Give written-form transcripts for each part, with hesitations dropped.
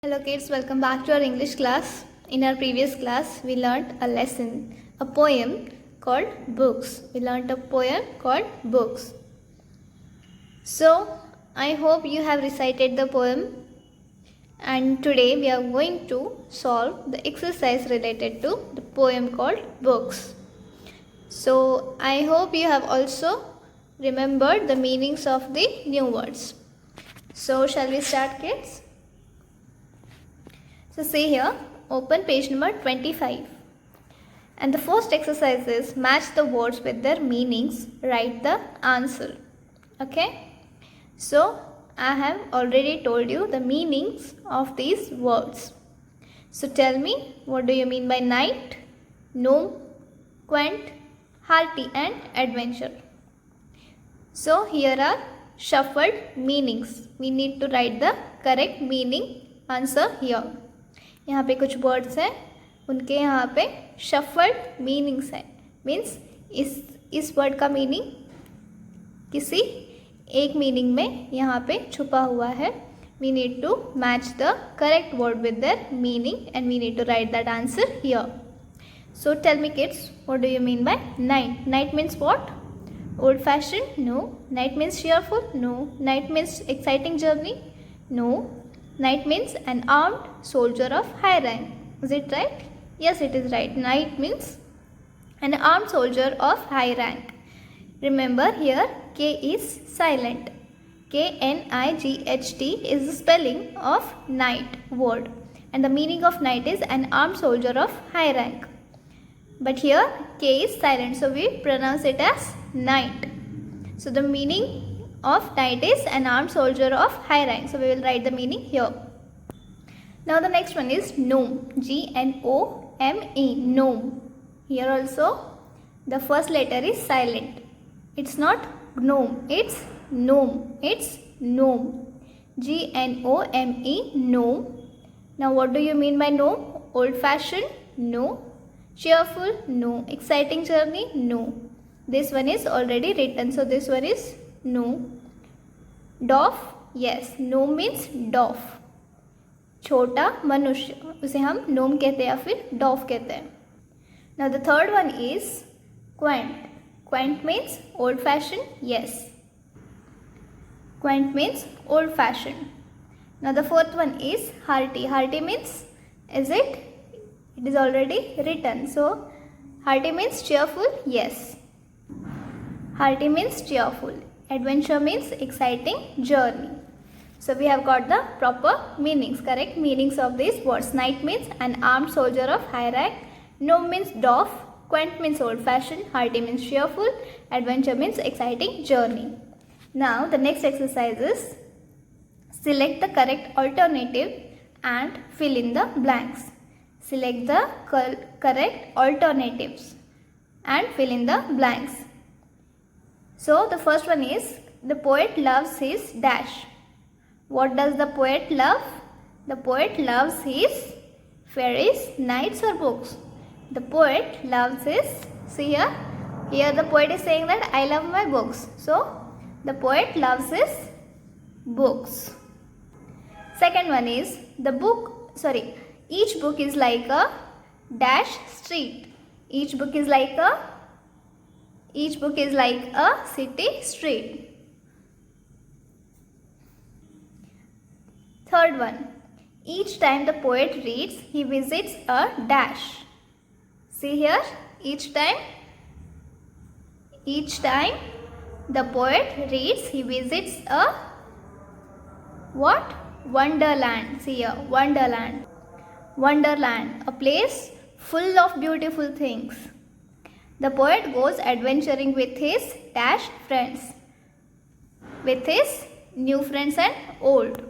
Hello kids, welcome back to our English class. In our previous class, we learnt a lesson, a poem called Books. We learnt a poem called Books. So, I hope you have recited the poem, and today we are going to solve the exercise related to the poem called Books. So, I hope you have also remembered the meanings of the new words. So, shall we start, kids? So see here, open page number 25. And the first exercise is match the words with their meanings, write the answer. Okay. So I have already told you the meanings of these words. So tell me, what do you mean by night, gnome, quaint, hearty and adventure? So here are shuffled meanings. We need to write the correct meaning answer here. यहाँ पे कुछ words हैं, उनके यहाँ पे shuffled meanings हैं. Means इस word का मीनिंग किसी एक मीनिंग में यहाँ पे छुपा हुआ है. We need to match the correct word with their meaning and we need to write that answer here. So tell me kids, what do you mean by night? Night means what? Old fashion? No. Night means cheerful? No. Night means exciting journey? No. Knight means an armed soldier of high rank. Is it right? Yes, it is right. Knight means an armed soldier of high rank. Remember here K is silent. K-N-I-G-H-T is the spelling of knight word. And the meaning of knight is an armed soldier of high rank. But here K is silent, so we pronounce it as knight. So the meaning of knight is an armed soldier of high rank. So we will write the meaning here. Now the next one is gnome. G-N-O-M-E. Gnome. Here also the first letter is silent. It's not gnome. It's gnome. It's gnome. G-N-O-M-E. Gnome. Now what do you mean by gnome? Old fashioned? No. Cheerful? No. Exciting journey? No. This one is already written, so this one is no. Doff? Yes. Gnome means doff. छोटा मनुष्य, उसे हम gnome कहते हैं या फिर doff कहते हैं. Now the third one is quaint. Quaint means old fashioned? Yes. Quaint means old fashioned. Now the fourth one is hearty. Hearty means, is it? It is already written. So hearty means cheerful? Yes. Hearty means cheerful. Adventure means exciting journey. So we have got the proper meanings, correct meanings of these words. Knight means an armed soldier of high rank. Gnome means doff. Quaint means old fashioned. Hearty means cheerful. Adventure means exciting journey. Now the next exercise is select the correct alternative and fill in the blanks. Select the correct alternatives and fill in the blanks. So the first one is, the poet loves his dash. What does the poet love? The poet loves his fairies, knights or books. The poet loves his, see here the poet is saying that I love my books. So the poet loves his books. Second one is, each book is like a dash street. Each book is like a city street. Third one, each time the poet reads, he visits a dash. See here, each time the poet reads, he visits a what? Wonderland. See here, wonderland. Wonderland, a place full of beautiful things. The poet goes adventuring with his dash friends, with his new friends and old.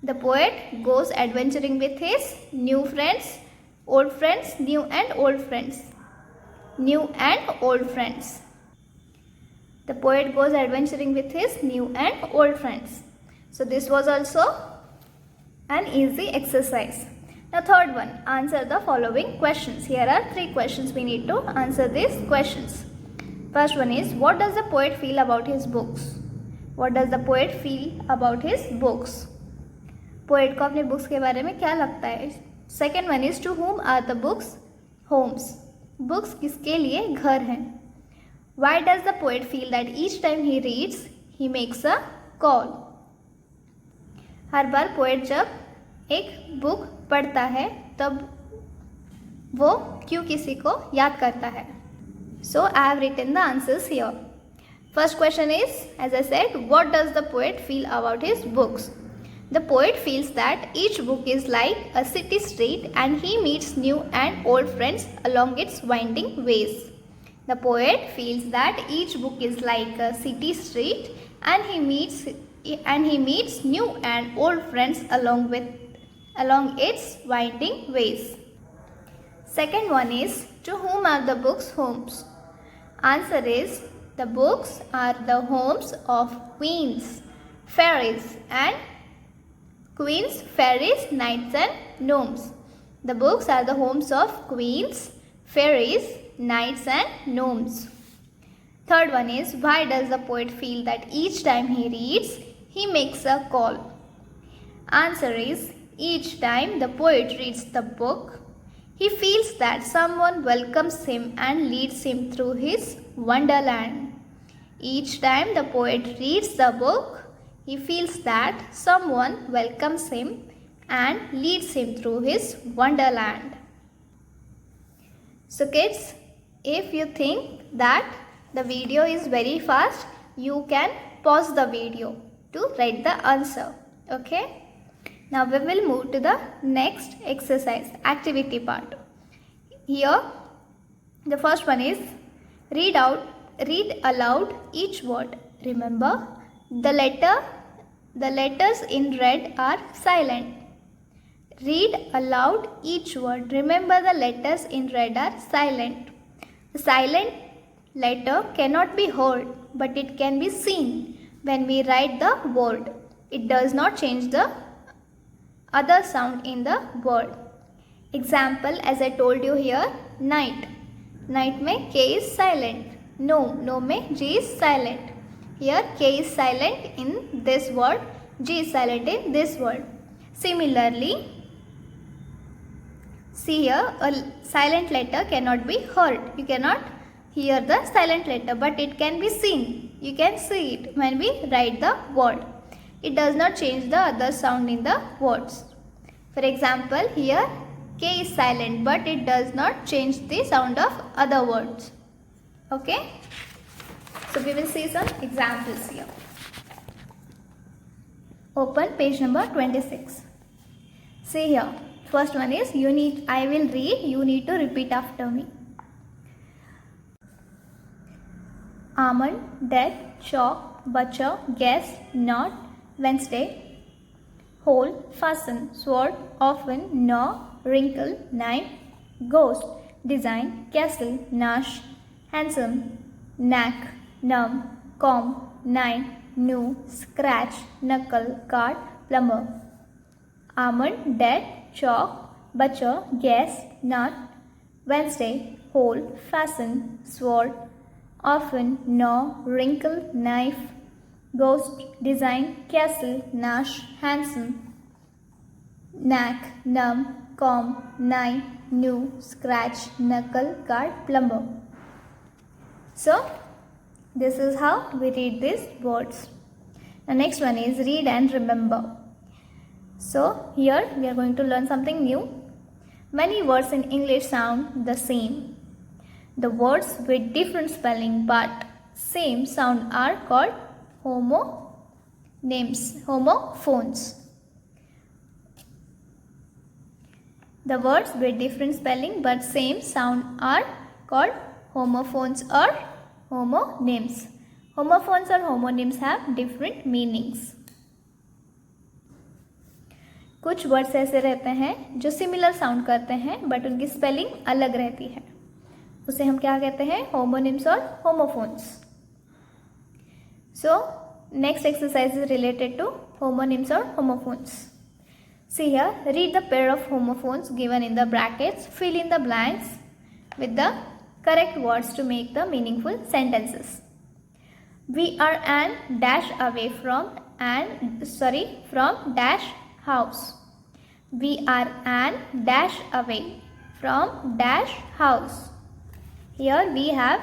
The poet goes adventuring with his new friends, old friends, new and old friends. New and old friends. The poet goes adventuring with his new and old friends. So this was also an easy exercise. Now third one, answer the following questions. Here are 3 questions. We need to answer these questions. First one is, what does the poet feel about his books? What does the poet feel about his books? Poet को अपनी books के बारे में क्या लगता है. Second one is to whom are the books homes. Books किसके लिए घर हैं. Why does the poet feel that each time he reads he makes a call. हर बार पोएट जब एक बुक पढ़ता है तब वो क्यों किसी को याद करता है. So I have written the answers here. First question is, as I said, what does the poet feel about his books. The poet feels that each book is like a city street and he meets new and old friends along its winding ways. The poet feels that each book is like a city street and he meets new and old friends along its winding ways. Second one is, to whom are the books homes? Answer is, the books are the homes of queens, fairies and knights and gnomes. The books are the homes of queens, fairies, knights and gnomes. Third one is, why does the poet feel that each time he reads, he makes a call? Answer is, each time the poet reads the book, he feels that someone welcomes him and leads him through his wonderland. Each time the poet reads the book, he feels that someone welcomes him and leads him through his wonderland. So kids, if you think that the video is very fast, you can pause the video to write the answer. Okay? Now we will move to the next exercise, activity part. Here, the first one is, read aloud each word. Remember, the letters in red are silent. Read aloud each word. Remember, the letters in red are silent. The silent letter cannot be heard, but it can be seen when we write the word. It does not change the other sound in the word. Example, as I told you here, night. Night में K is silent. No में G is silent. Here K is silent in this word, G is silent in this word. Similarly, see here, a silent letter cannot be heard. You cannot hear the silent letter, but it can be seen. You can see it when we write the word. It does not change the other sound in the words. For example, here K is silent, but it does not change the sound of other words. Okay? So we will see some examples here. Open page number 26. See here. First one is, I will read, you need to repeat after me. Almond, death, chalk, butcher, guess, knot, Wednesday, hole, fasten, sword, often, gnaw, wrinkle, knife, ghost, design, castle, nash, handsome, knack, numb, comb, nine, new, scratch, knuckle, card, plumber. Almond, dead, chalk, butcher, guess, nut, Wednesday, hole, fasten, sword, often, gnaw, wrinkle, knife, ghost, design, castle, nash, handsome, knack, numb, comb, nine, new, scratch, knuckle, card, plumber. So, this is how we read these words. The next one is, read and remember. So, here we are going to learn something new. Many words in English sound the same. The words with different spelling but same sound are called homophones. The words with different spelling but same sound are called homophones or homonyms. Homophones or homonyms have different meanings. कुछ words ऐसे रहते हैं जो similar sound करते हैं but उनकी spelling अलग रहती है, उसे हम क्या कहते हैं? होमोनिम्स और homophones. So next exercise is related to homonyms और homophones. See here, read the pair of homophones given in the brackets. Fill in the blanks with the correct words to make the meaningful sentences. We are an dash away from dash house. We are an dash away from dash house. Here we have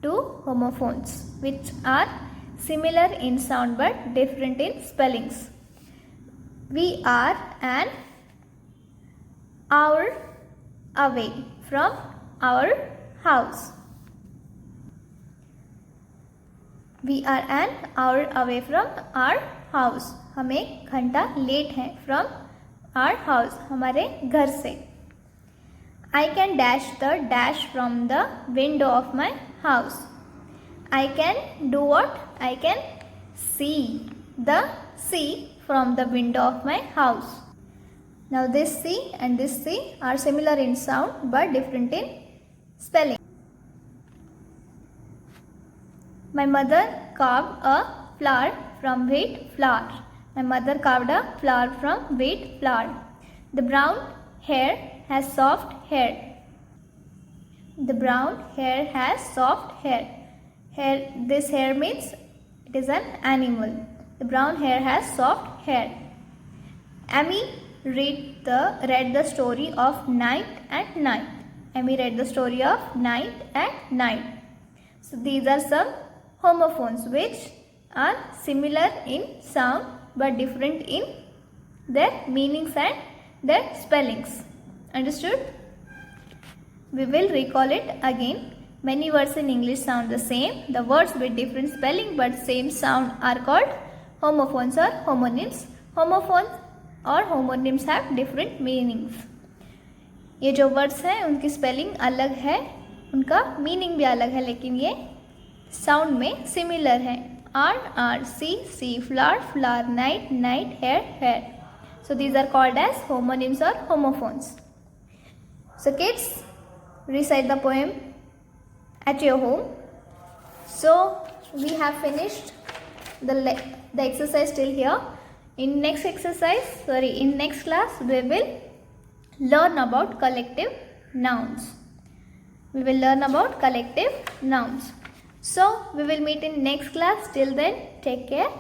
two homophones which are similar in sound but different in spellings. We are an hour away from our house. We are an hour away from our house. हम एक घंटा late हैं from our house, हमारे घर से. I can dash the dash from the window of my house. I can do what? I can see the sea from the window of my house. Now this sea and this sea are similar in sound but different in spelling. My mother carved a flower from wheat flour. My mother carved a flower from wheat flour. The brown hare has soft hair. The brown hare has soft hair. This hair means it is an animal. The brown hare has soft hair. Amy read the story of night and night. Amy read the story of night and night. So these are some homophones which are similar in sound but different in their meanings and their spellings. Understood? We will recall it again. Many words in English sound the same. The words with different spelling but same sound are called homophones or homonyms. Homophones और homonyms have different meanings. ये जो words हैं उनकी spelling अलग है, उनका meaning भी अलग है, लेकिन ये sound में similar है. R, C, flower, flower, night, hair, hair. So these are called as homonyms or homophones. So kids, recite the poem at your home. So we have finished the exercise till here. In next class we will learn about collective nouns. So we will meet in next class. Till then, take care.